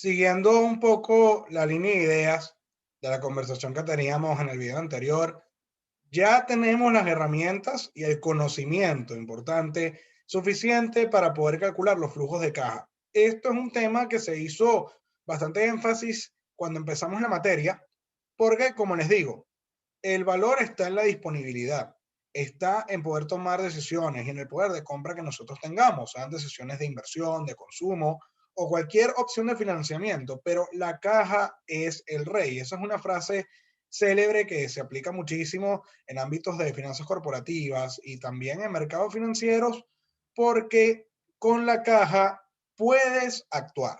Siguiendo un poco la línea de ideas de la conversación que teníamos en el video anterior, ya tenemos las herramientas y el conocimiento importante suficiente para poder calcular los flujos de caja. Esto es un tema que se hizo bastante énfasis cuando empezamos la materia, porque, como les digo, el valor está en la disponibilidad, está en poder tomar decisiones y en el poder de compra que nosotros tengamos, sean decisiones de inversión, de consumo o cualquier opción de financiamiento, pero la caja es el rey. Esa es una frase célebre que se aplica muchísimo en ámbitos de finanzas corporativas y también en mercados financieros, porque con la caja puedes actuar.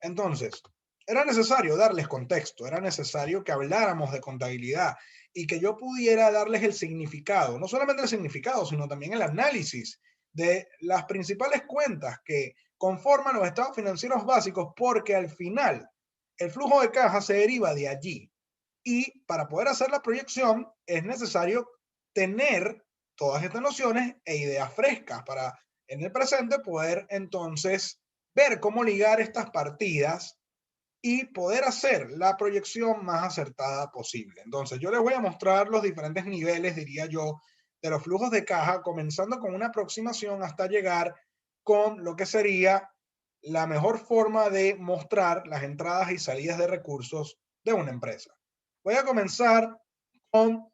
Entonces, era necesario darles contexto, era necesario que habláramos de contabilidad y que yo pudiera darles el significado, no solamente el significado, sino también el análisis de las principales cuentas que conforman los estados financieros básicos, porque al final el flujo de caja se deriva de allí. Y para poder hacer la proyección es necesario tener todas estas nociones e ideas frescas para en el presente poder entonces ver cómo ligar estas partidas y poder hacer la proyección más acertada posible. Entonces, yo les voy a mostrar los diferentes niveles, diría yo, de los flujos de caja, comenzando con una aproximación hasta llegar con lo que sería la mejor forma de mostrar las entradas y salidas de recursos de una empresa. Voy a comenzar con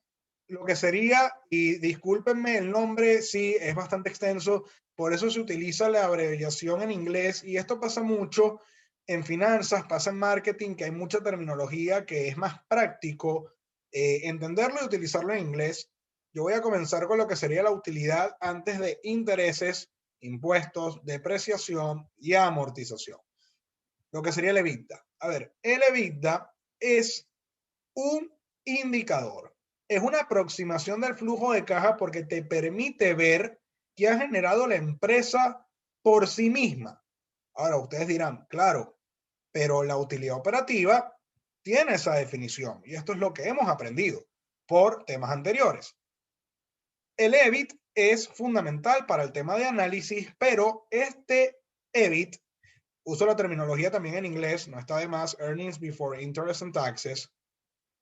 lo que sería, y discúlpenme el nombre, sí, es bastante extenso, por eso se utiliza la abreviación en inglés y esto pasa mucho en finanzas, pasa en marketing, que hay mucha terminología que es más práctico entenderlo y utilizarlo en inglés. Yo voy a comenzar con lo que sería la utilidad antes de intereses, impuestos, depreciación y amortización. Lo que sería el EBITDA. A ver, el EBITDA es un indicador. Es una aproximación del flujo de caja porque te permite ver qué ha generado la empresa por sí misma. Ahora, ustedes dirán, claro, pero la utilidad operativa tiene esa definición y esto es lo que hemos aprendido por temas anteriores. El EBIT es fundamental para el tema de análisis, pero este EBIT, uso la terminología también en inglés, no está de más, Earnings Before Interest and Taxes,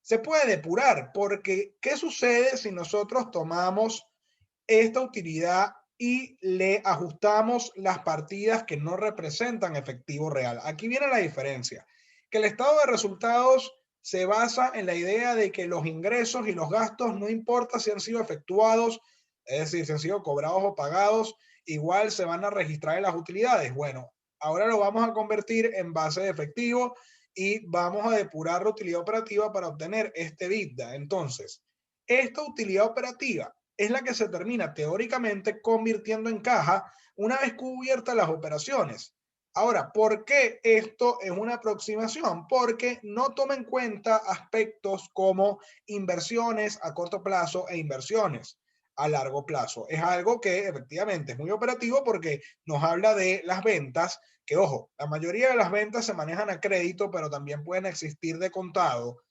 se puede depurar porque ¿qué sucede si nosotros tomamos esta utilidad y le ajustamos las partidas que no representan efectivo real? Aquí viene la diferencia, que el estado de resultados se basa en la idea de que los ingresos y los gastos, no importa si han sido efectuados, es decir, si han sido cobrados o pagados, igual se van a registrar en las utilidades. Bueno, ahora lo vamos a convertir en base de efectivo y vamos a depurar la utilidad operativa para obtener este EBITDA. Entonces, esta utilidad operativa es la que se termina teóricamente convirtiendo en caja una vez cubiertas las operaciones. Ahora, ¿por qué esto es una aproximación? Porque no toma en cuenta aspectos como inversiones a corto plazo e inversiones a largo plazo. Es algo que efectivamente es muy operativo porque nos habla de las ventas, que ojo, la mayoría de las ventas se manejan a crédito, pero también pueden existir de contado.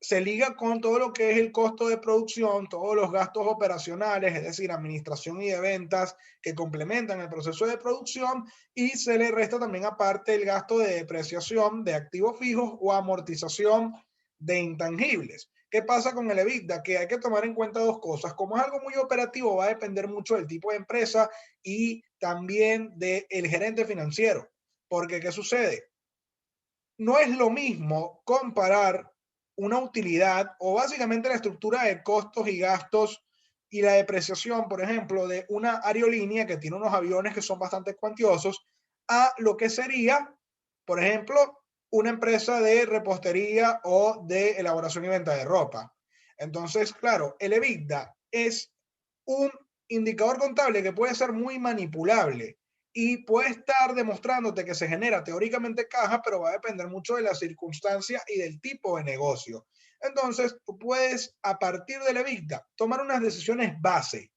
Se liga con todo lo que es el costo de producción, todos los gastos operacionales, es decir, administración y de ventas que complementan el proceso de producción, y se le resta también aparte el gasto de depreciación de activos fijos o amortización de intangibles. ¿Qué pasa con el EBITDA? Que hay que tomar en cuenta dos cosas. Como es algo muy operativo, va a depender mucho del tipo de empresa y también del gerente financiero. Porque, ¿qué sucede? No es lo mismo comparar una utilidad o básicamente la estructura de costos y gastos y la depreciación, por ejemplo, de una aerolínea que tiene unos aviones que son bastante cuantiosos, a lo que sería, por ejemplo, una empresa de repostería o de elaboración y venta de ropa. Entonces, claro, el EBITDA es un indicador contable que puede ser muy manipulable y puede estar demostrándote que se genera teóricamente caja, pero va a depender mucho de la circunstancia y del tipo de negocio. Entonces, tú puedes, a partir de la EBITDA, tomar unas decisiones base.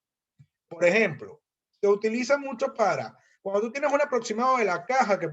Por ejemplo, se utiliza mucho para, cuando tú tienes un aproximado de la caja que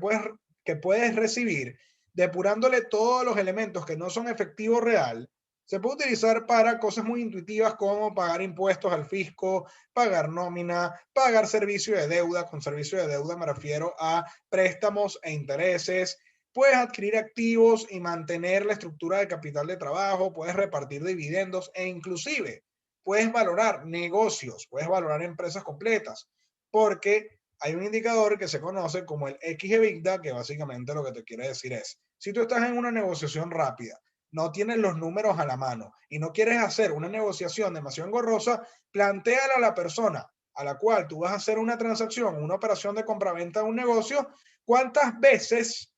puedes recibir, depurándole todos los elementos que no son efectivo real, se puede utilizar para cosas muy intuitivas como pagar impuestos al fisco, pagar nómina, pagar servicio de deuda. Con servicio de deuda me refiero a préstamos e intereses. puedes adquirir activos y mantener la estructura de capital de trabajo, puedes repartir dividendos e inclusive puedes valorar negocios, puedes valorar empresas completas, porque hay un indicador que se conoce como el XEBITDA, que básicamente lo que te quiere decir es, si tú estás en una negociación rápida, no tienes los números a la mano y no quieres hacer una negociación demasiado engorrosa, plantéale a la persona a la cual tú vas a hacer una transacción, una operación de compraventa de un negocio, cuántas veces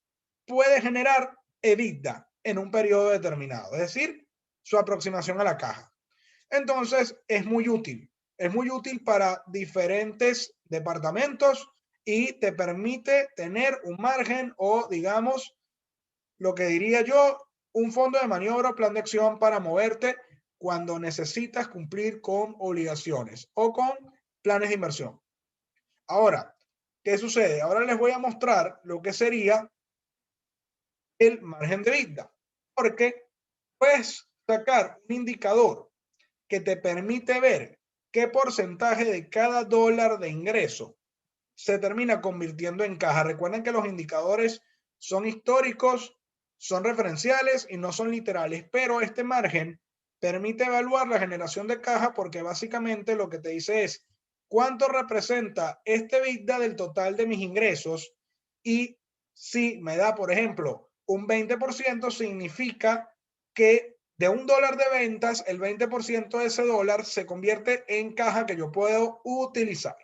puede generar EBITDA en un periodo determinado, es decir, su aproximación a la caja. Entonces, es muy útil para diferentes departamentos y te permite tener un margen o, digamos, lo que diría yo, un fondo de maniobra o plan de acción para moverte cuando necesitas cumplir con obligaciones o con planes de inversión. Ahora, ¿qué sucede? Ahora les voy a mostrar lo que sería el margen de EBITDA, porque puedes sacar un indicador que te permite ver qué porcentaje de cada dólar de ingreso se termina convirtiendo en caja. Recuerden que los indicadores son históricos, son referenciales y no son literales, pero este margen permite evaluar la generación de caja porque básicamente lo que te dice es cuánto representa este EBITDA del total de mis ingresos y si me da, por ejemplo, un 20%, significa que de $1 de ventas, el 20% de ese dólar se convierte en caja que yo puedo utilizar.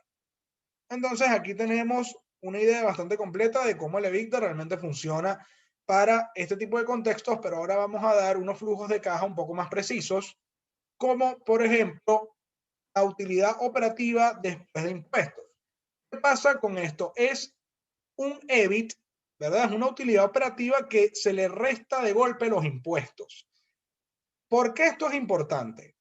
Entonces aquí tenemos una idea bastante completa de cómo el EBITDA realmente funciona para este tipo de contextos, pero ahora vamos a dar unos flujos de caja un poco más precisos, como por ejemplo la utilidad operativa después de impuestos. ¿Qué pasa con esto? Es un EBIT, ¿verdad? Es una utilidad operativa que se le resta de golpe los impuestos. ¿Por qué esto es importante?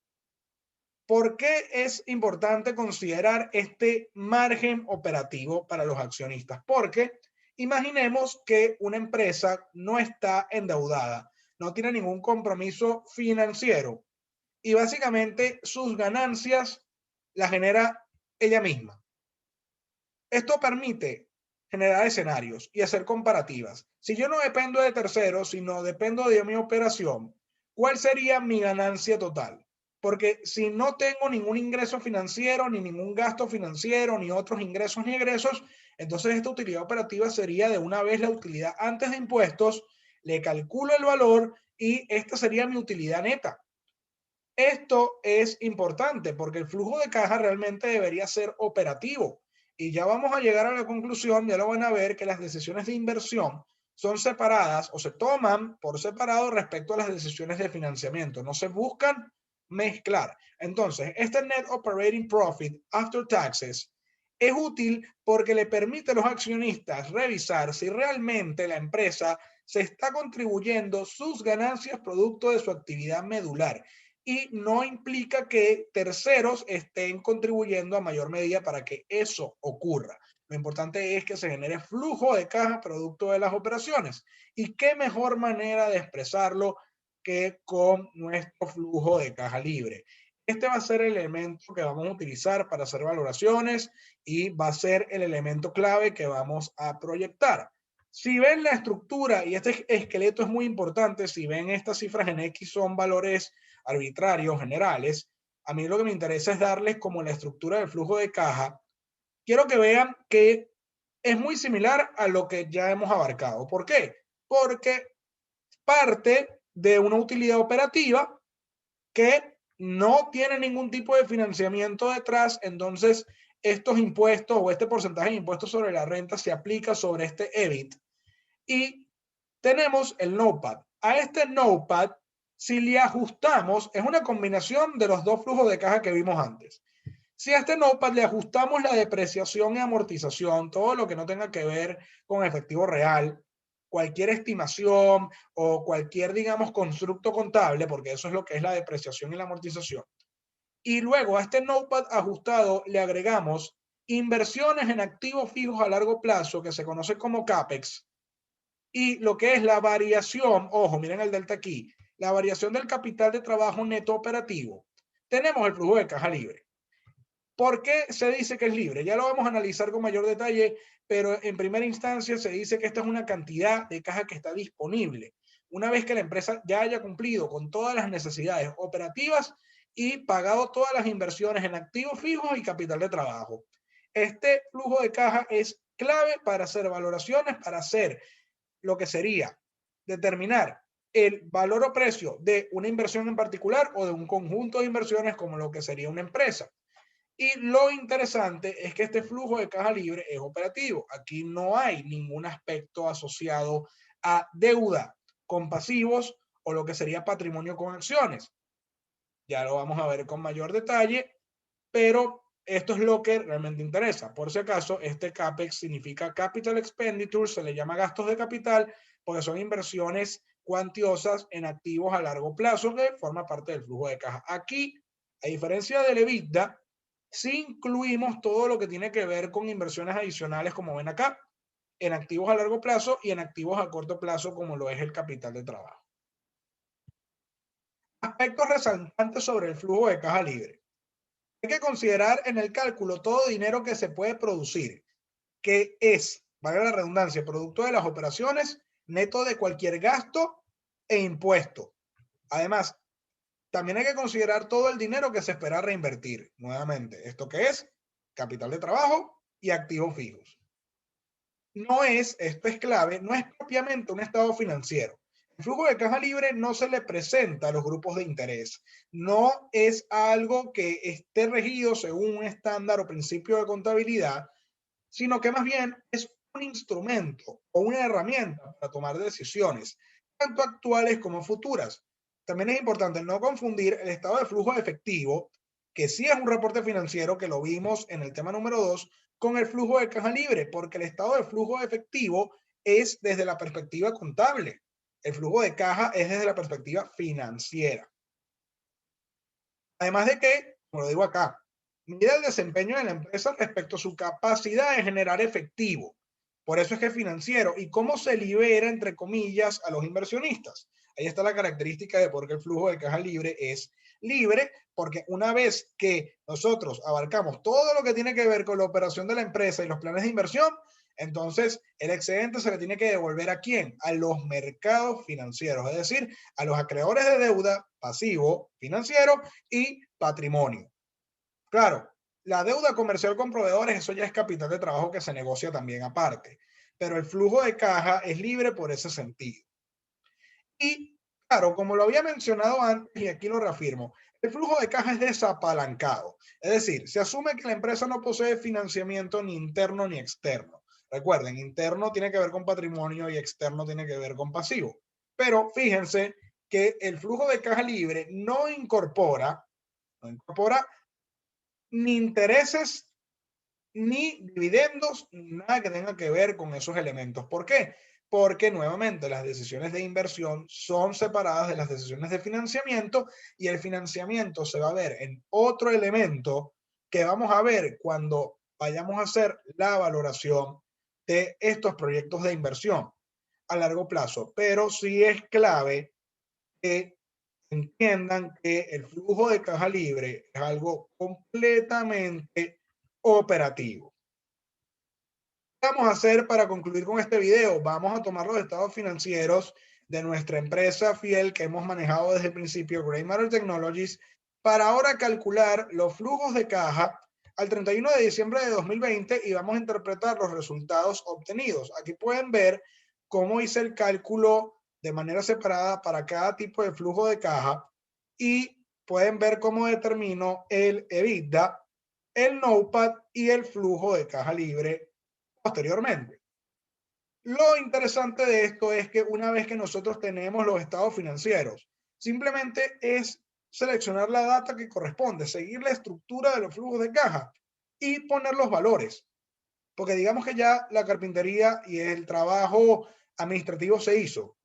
¿Por qué es importante considerar este margen operativo para los accionistas? Porque imaginemos que una empresa no está endeudada, no tiene ningún compromiso financiero y básicamente sus ganancias las genera ella misma. Esto permite generar escenarios y hacer comparativas. Si yo no dependo de terceros, sino dependo de mi operación, ¿cuál sería mi ganancia total? Porque si no tengo ningún ingreso financiero, ni ningún gasto financiero, ni otros ingresos ni egresos, entonces esta utilidad operativa sería de una vez la utilidad antes de impuestos, le calculo el valor y esta sería mi utilidad neta. Esto es importante porque el flujo de caja realmente debería ser operativo. Y ya vamos a llegar a la conclusión, ya lo van a ver, que las decisiones de inversión son separadas o se toman por separado respecto a las decisiones de financiamiento. No se buscan mezclar. Entonces, este Net Operating Profit After Taxes es útil porque le permite a los accionistas revisar si realmente la empresa se está contribuyendo sus ganancias producto de su actividad medular y no implica que terceros estén contribuyendo a mayor medida para que eso ocurra. Lo importante es que se genere flujo de caja producto de las operaciones. ¿Y qué mejor manera de expresarlo que con nuestro flujo de caja libre? Este va a ser el elemento que vamos a utilizar para hacer valoraciones y va a ser el elemento clave que vamos a proyectar. Si ven la estructura, y este esqueleto es muy importante, si ven estas cifras en X son valores arbitrarios, generales, a mí lo que me interesa es darles como la estructura del flujo de caja. Quiero que vean que es muy similar a lo que ya hemos abarcado. ¿Por qué? Porque parte de una utilidad operativa que no tiene ningún tipo de financiamiento detrás, entonces estos impuestos o este porcentaje de impuestos sobre la renta se aplica sobre este EBIT. Y tenemos el NOPAT. A este NOPAT, si le ajustamos, es una combinación de los dos flujos de caja que vimos antes. Si a este NOPAT le ajustamos la depreciación y amortización, todo lo que no tenga que ver con efectivo real, cualquier estimación o cualquier, digamos, constructo contable, porque eso es lo que es la depreciación y la amortización. Y luego a este NOPAT ajustado le agregamos inversiones en activos fijos a largo plazo, que se conoce como CAPEX, y lo que es la variación, ojo, miren el delta aquí, la variación del capital de trabajo neto operativo. Tenemos el flujo de caja libre. ¿Por qué se dice que es libre? Ya lo vamos a analizar con mayor detalle, pero en primera instancia se dice que esta es una cantidad de caja que está disponible una vez que la empresa ya haya cumplido con todas las necesidades operativas y pagado todas las inversiones en activos fijos y capital de trabajo. Este flujo de caja es clave para hacer valoraciones, para hacer lo que sería determinar el valor o precio de una inversión en particular o de un conjunto de inversiones como lo que sería una empresa. Y lo interesante es que este flujo de caja libre es operativo. Aquí no hay ningún aspecto asociado a deuda con pasivos o lo que sería patrimonio con acciones. Ya lo vamos a ver con mayor detalle, pero esto es lo que realmente interesa. Por si acaso, este CAPEX significa Capital Expenditure, se le llama gastos de capital, porque son inversiones cuantiosas en activos a largo plazo que forma parte del flujo de caja. Aquí, a diferencia del EBITDA, sí incluimos todo lo que tiene que ver con inversiones adicionales, como ven acá, en activos a largo plazo y en activos a corto plazo, como lo es el capital de trabajo. Aspectos resaltantes sobre el flujo de caja libre. Hay que considerar en el cálculo todo dinero que se puede producir, que es, valga la redundancia, producto de las operaciones, neto de cualquier gasto e impuesto. Además, también hay que considerar todo el dinero que se espera reinvertir. Nuevamente, ¿esto qué es? Capital de trabajo y activos fijos. No es, esto es clave, no es propiamente un estado financiero. El flujo de caja libre no se le presenta a los grupos de interés. No es algo que esté regido según un estándar o principio de contabilidad, sino que más bien es un instrumento o una herramienta para tomar decisiones, tanto actuales como futuras. También es importante no confundir el estado de flujo efectivo, que sí es un reporte financiero, que lo vimos en el tema número 2, con el flujo de caja libre, porque el estado de flujo efectivo es desde la perspectiva contable. El flujo de caja es desde la perspectiva financiera. Además de que, como lo digo acá, mide el desempeño de la empresa respecto a su capacidad de generar efectivo. Por eso es que es financiero. ¿Y cómo se libera, entre comillas, a los inversionistas? Ahí está la característica de por qué el flujo de caja libre es libre, porque una vez que nosotros abarcamos todo lo que tiene que ver con la operación de la empresa y los planes de inversión, entonces el excedente se le tiene que devolver ¿a quién? A los mercados financieros, es decir, a los acreedores de deuda, pasivo, financiero y patrimonio. Claro, la deuda comercial con proveedores, eso ya es capital de trabajo que se negocia también aparte, pero el flujo de caja es libre por ese sentido. Y claro, como lo había mencionado antes y aquí lo reafirmo, el flujo de caja es desapalancado. Es decir, se asume que la empresa no posee financiamiento ni interno ni externo. Recuerden, interno tiene que ver con patrimonio y externo tiene que ver con pasivo. Pero fíjense que el flujo de caja libre no incorpora ni intereses, ni dividendos, nada que tenga que ver con esos elementos. ¿Por qué? Porque nuevamente las decisiones de inversión son separadas de las decisiones de financiamiento y el financiamiento se va a ver en otro elemento que vamos a ver cuando vayamos a hacer la valoración de estos proyectos de inversión a largo plazo. Pero sí es clave que entiendan que el flujo de caja libre es algo completamente operativo. ¿Qué vamos a hacer para concluir con este video? Vamos a tomar los estados financieros de nuestra empresa fiel que hemos manejado desde el principio, Grey Matter Technologies, para ahora calcular los flujos de caja al 31 de diciembre de 2020 y vamos a interpretar los resultados obtenidos. Aquí pueden ver cómo hice el cálculo de manera separada para cada tipo de flujo de caja y pueden ver cómo determino el EBITDA, el NOPAT y el flujo de caja libre posteriormente. Lo interesante de esto es que una vez que nosotros tenemos los estados financieros, simplemente es seleccionar la data que corresponde, seguir la estructura de los flujos de caja y poner los valores. Porque digamos que ya la carpintería y el trabajo administrativo se hizo.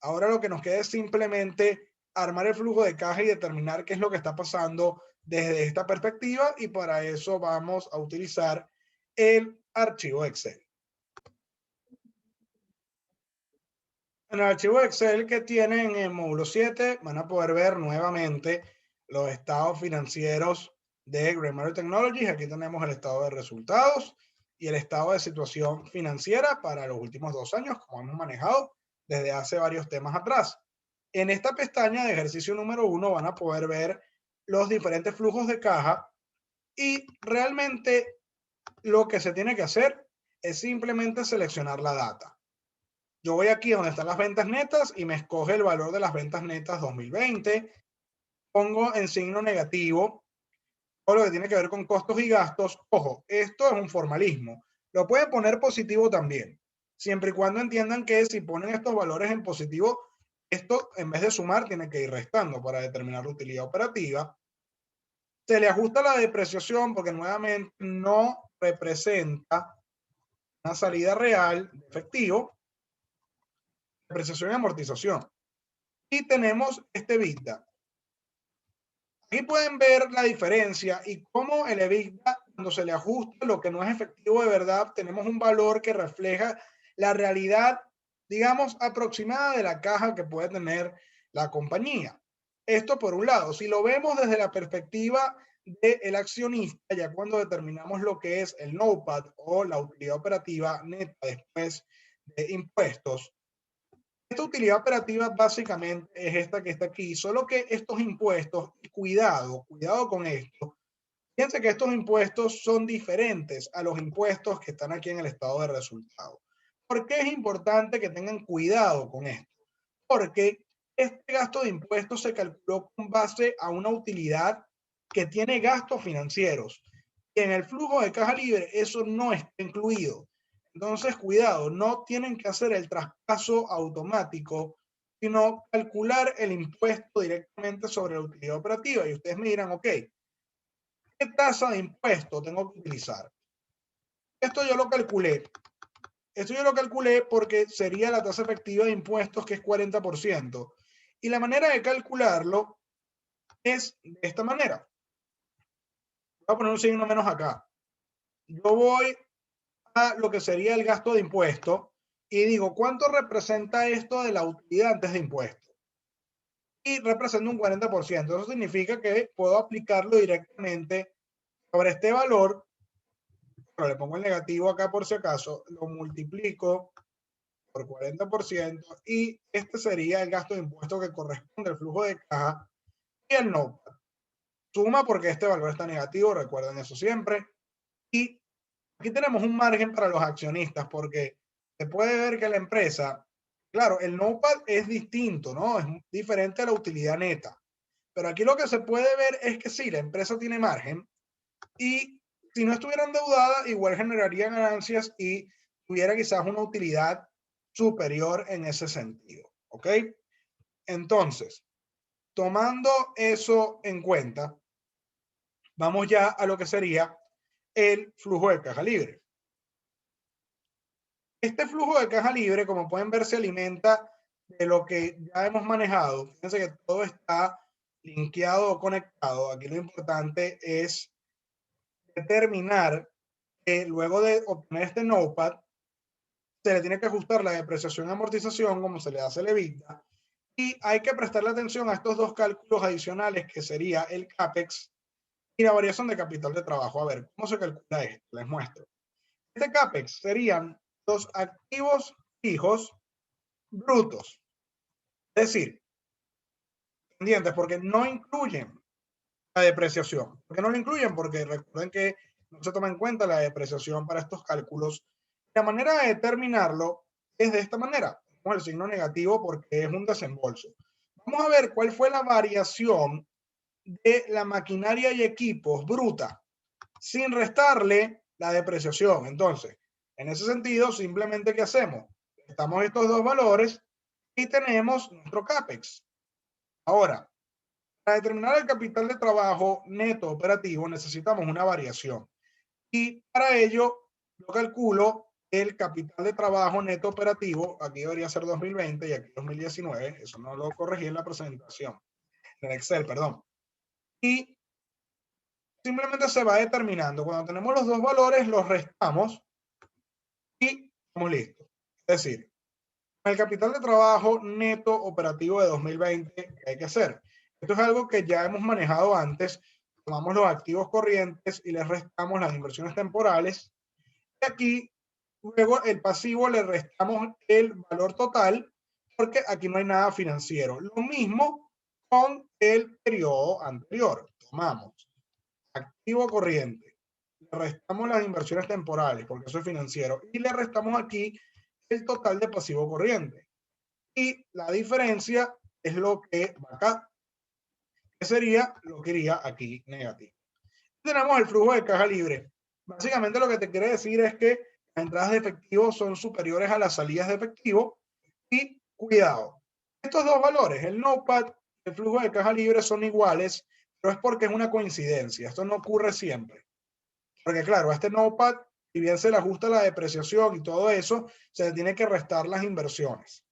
Ahora lo que nos queda es simplemente armar el flujo de caja y determinar qué es lo que está pasando desde esta perspectiva, y para eso vamos a utilizar el archivo Excel. En el archivo Excel que tienen en el módulo 7 van a poder ver nuevamente los estados financieros de Grey Matter Technologies. Aquí tenemos el estado de resultados y el estado de situación financiera para los últimos 2 años, como hemos manejado desde hace varios temas atrás. En esta pestaña de ejercicio número 1 van a poder ver los diferentes flujos de caja y realmente lo que se tiene que hacer es simplemente seleccionar la data. Yo voy aquí donde están las ventas netas y me escoge el valor de las ventas netas 2020. Pongo en signo negativo todo lo que tiene que ver con costos y gastos. Ojo, esto es un formalismo. Lo pueden poner positivo también, siempre y cuando entiendan que si ponen estos valores en positivo, esto en vez de sumar tiene que ir restando para determinar la utilidad operativa. Se le ajusta la depreciación porque nuevamente no representa una salida real de efectivo, depreciación y amortización. Y tenemos este EBITDA. Aquí pueden ver la diferencia y cómo el EBITDA, cuando se le ajusta lo que no es efectivo de verdad, tenemos un valor que refleja la realidad, digamos, aproximada de la caja que puede tener la compañía. Esto por un lado. Si lo vemos desde la perspectiva del accionista, ya cuando determinamos lo que es el NOPAT o la utilidad operativa neta después de impuestos, esta utilidad operativa básicamente es esta que está aquí, solo que estos impuestos, cuidado con esto, fíjense que estos impuestos son diferentes a los impuestos que están aquí en el estado de resultados. ¿Por qué es importante que tengan cuidado con esto? Porque este gasto de impuestos se calculó con base a una utilidad que tiene gastos financieros. Y en el flujo de caja libre eso no está incluido. Entonces, cuidado, no tienen que hacer el traspaso automático, sino calcular el impuesto directamente sobre la utilidad operativa. Y ustedes me dirán, ok, ¿qué tasa de impuesto tengo que utilizar? Esto yo lo calculé. Esto yo lo calculé porque sería la tasa efectiva de impuestos, que es 40%. Y la manera de calcularlo es de esta manera. Voy a poner un signo menos acá. Yo voy a lo que sería el gasto de impuestos y digo, ¿cuánto representa esto de la utilidad antes de impuestos? Y representa un 40%. Eso significa que puedo aplicarlo directamente sobre este valor. Pero le pongo el negativo acá por si acaso, lo multiplico por 40% y este sería el gasto de impuestos que corresponde al flujo de caja y el no. Suma porque este valor está negativo, recuerden eso siempre. Y aquí tenemos un margen para los accionistas porque se puede ver que la empresa, claro, el NOPAT es distinto, ¿no? Es diferente a la utilidad neta. Pero aquí lo que se puede ver es que sí, la empresa tiene margen y si no estuviera endeudada, igual generaría ganancias y tuviera quizás una utilidad superior en ese sentido. ¿Ok? Entonces, tomando eso en cuenta, vamos ya a lo que sería el flujo de caja libre. Este flujo de caja libre, como pueden ver, se alimenta de lo que ya hemos manejado. Fíjense que todo está linkeado o conectado. Aquí lo importante es determinar que luego de obtener este NOPAT, se le tiene que ajustar la depreciación y amortización, como se le hace el EBITDA, y hay que prestarle atención a estos dos cálculos adicionales, que sería el CAPEX y la variación de capital de trabajo. A ver, ¿cómo se calcula esto? Les muestro. Este CAPEX serían los activos fijos brutos, es decir, pendientes, porque no incluyen la depreciación. ¿Por qué no lo incluyen? Porque recuerden que no se toma en cuenta la depreciación para estos cálculos. La manera de determinarlo es de esta manera, con el signo negativo porque es un desembolso. Vamos a ver cuál fue la variación de la maquinaria y equipos bruta, sin restarle la depreciación. Entonces, en ese sentido, simplemente, ¿qué hacemos? Estamos estos dos valores y tenemos nuestro CAPEX. Ahora, para determinar el capital de trabajo neto operativo necesitamos una variación. Y para ello, yo calculo el capital de trabajo neto operativo. Aquí debería ser 2020 y aquí 2019. Eso no lo corregí en la presentación, en Excel, perdón. Y simplemente se va determinando. Cuando tenemos los dos valores, los restamos y estamos listos. Es decir, el capital de trabajo neto operativo de 2020, ¿qué hay que hacer? Esto es algo que ya hemos manejado antes. Tomamos los activos corrientes y les restamos las inversiones temporales. Y aquí, luego el pasivo le restamos el valor total porque aquí no hay nada financiero. Lo mismo con el periodo anterior. Tomamos activo corriente, le restamos las inversiones temporales porque eso es financiero y le restamos aquí el total de pasivo corriente. Y la diferencia es lo que va acá, que sería lo que iría aquí negativo. Tenemos el flujo de caja libre. Básicamente lo que te quiere decir es que las entradas de efectivo son superiores a las salidas de efectivo y cuidado. Estos dos valores, el NOPAT y el flujo de caja libre son iguales, pero es porque es una coincidencia. Esto no ocurre siempre. Porque claro, a este NOPAT, si bien se le ajusta la depreciación y todo eso, se le tiene que restar las inversiones.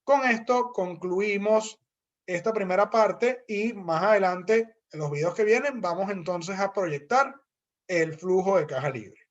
Con esto concluimos esta primera parte y más adelante, en los videos que vienen, vamos entonces a proyectar el flujo de caja libre.